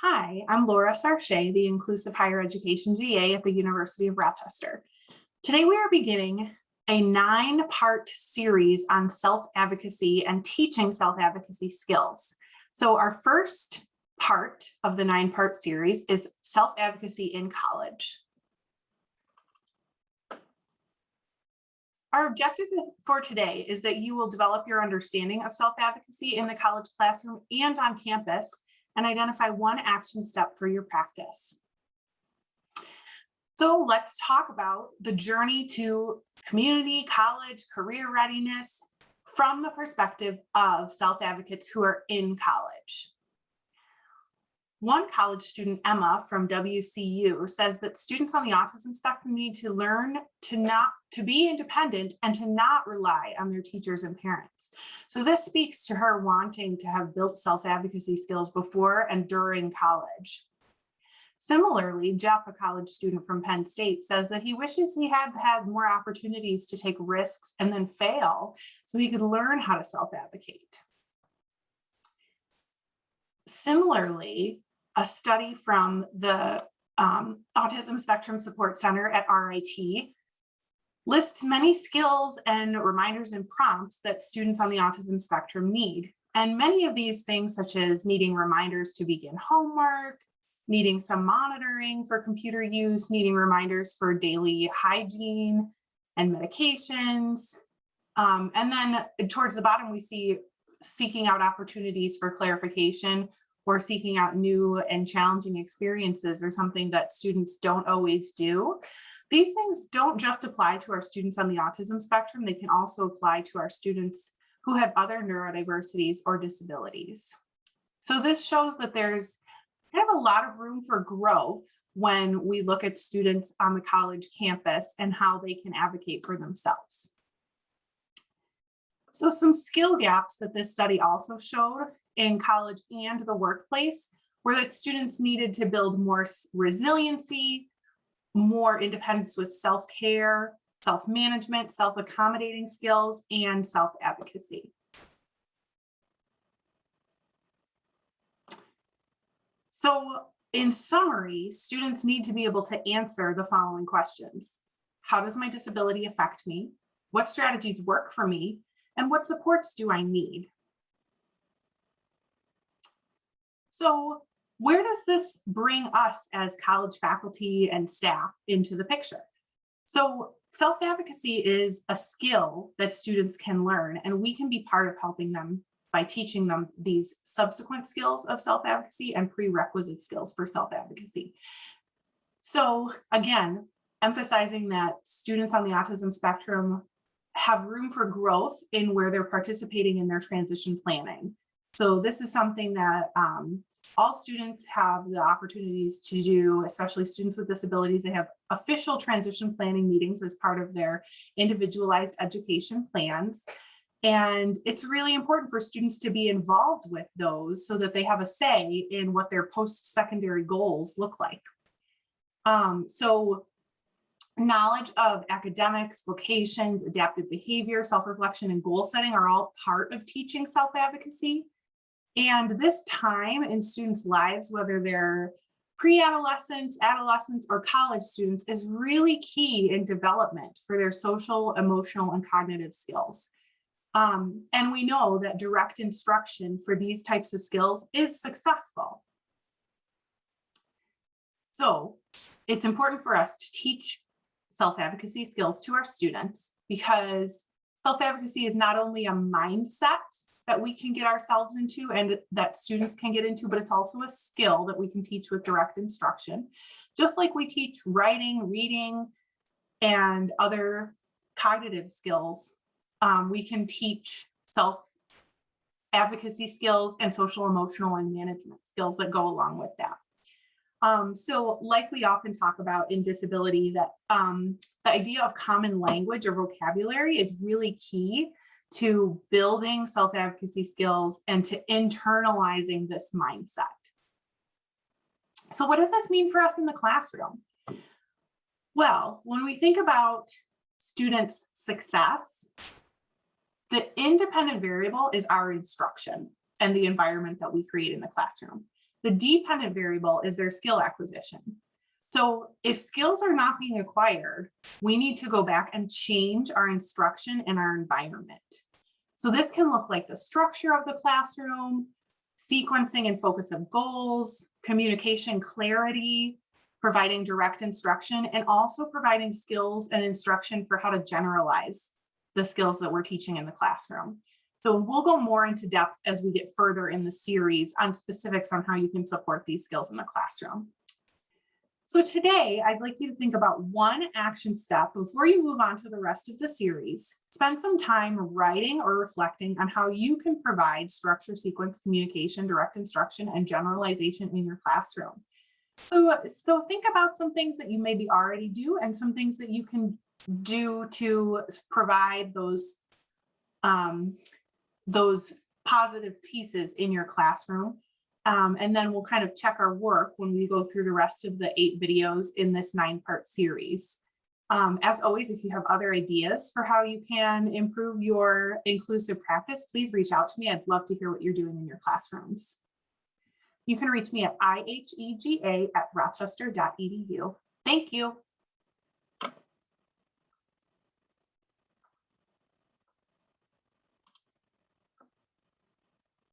Hi, I'm Laura Sarchet, the Inclusive Higher Education GA at the University of Rochester. Today we are beginning a 9-part series on self-advocacy and teaching self-advocacy skills. So our first part of the 9-part series is self-advocacy in college. Our objective for today is that you will develop your understanding of self-advocacy in the college classroom and on campus, and identify one action step for your practice. So let's talk about the journey to community, college, career readiness from the perspective of self-advocates who are in college. One college student, Emma from WCU, says that students on the autism spectrum need to learn to be independent and to not rely on their teachers and parents. So this speaks to her wanting to have built self-advocacy skills before and during college. Similarly, Jeff, a college student from Penn State, says that he wishes he had had more opportunities to take risks and then fail so he could learn how to self-advocate. Similarly, a study from the Autism Spectrum Support Center at RIT lists many skills and reminders and prompts that students on the autism spectrum need. And many of these things, such as needing reminders to begin homework, needing some monitoring for computer use, needing reminders for daily hygiene and medications. And then towards the bottom, we see seeking out opportunities for clarification or seeking out new and challenging experiences, or something that students don't always do. These things don't just apply to our students on the autism spectrum, they can also apply to our students who have other neurodiversities or disabilities. So this shows that there's kind of a lot of room for growth when we look at students on the college campus and how they can advocate for themselves. So some skill gaps that this study also showed in college and the workplace were that students needed to build more resiliency, more independence with self-care, self-management, self-accommodating skills, and self-advocacy. So in summary, students need to be able to answer the following questions. How does my disability affect me? What strategies work for me? And what supports do I need? So where does this bring us as college faculty and staff into the picture? So self-advocacy is a skill that students can learn, and we can be part of helping them by teaching them these subsequent skills of self-advocacy and prerequisite skills for self-advocacy. So again, emphasizing that students on the autism spectrum have room for growth in where they're participating in their transition planning. So this is something that all students have the opportunities to do, especially students with disabilities. They have official transition planning meetings as part of their individualized education plans. And it's really important for students to be involved with those so that they have a say in what their post-secondary goals look like. So knowledge of academics, vocations, adaptive behavior, self-reflection, and goal setting are all part of teaching self-advocacy. And this time in students' lives, whether they're pre-adolescents, adolescents, or college students, is really key in development for their social, emotional, and cognitive skills. And we know that direct instruction for these types of skills is successful. So it's important for us to teach self-advocacy skills to our students, because self-advocacy is not only a mindset that we can get ourselves into and that students can get into, but it's also a skill that we can teach with direct instruction. Just like we teach writing, reading, and other cognitive skills, we can teach self-advocacy skills and social, emotional, and management skills that go along with that. So like we often talk about in disability, that the idea of common language or vocabulary is really key to building self-advocacy skills and to internalizing this mindset. So what does this mean for us in the classroom? Well, when we think about students' success, the independent variable is our instruction and the environment that we create in the classroom. The dependent variable is their skill acquisition. So if skills are not being acquired, we need to go back and change our instruction and our environment. So this can look like the structure of the classroom, sequencing and focus of goals, communication clarity, providing direct instruction, and also providing skills and instruction for how to generalize the skills that we're teaching in the classroom. So we'll go more into depth as we get further in the series on specifics on how you can support these skills in the classroom. So today, I'd like you to think about one action step before you move on to the rest of the series. Spend some time writing or reflecting on how you can provide structure, sequence, communication, direct instruction, and generalization in your classroom. So think about some things that you maybe already do and some things that you can do to provide those positive pieces in your classroom. And then we'll kind of check our work when we go through the rest of the 8 videos in this 9-part series. As always, if you have other ideas for how you can improve your inclusive practice, please reach out to me. I'd love to hear what you're doing in your classrooms. You can reach me at ihega@rochester.edu. Thank you.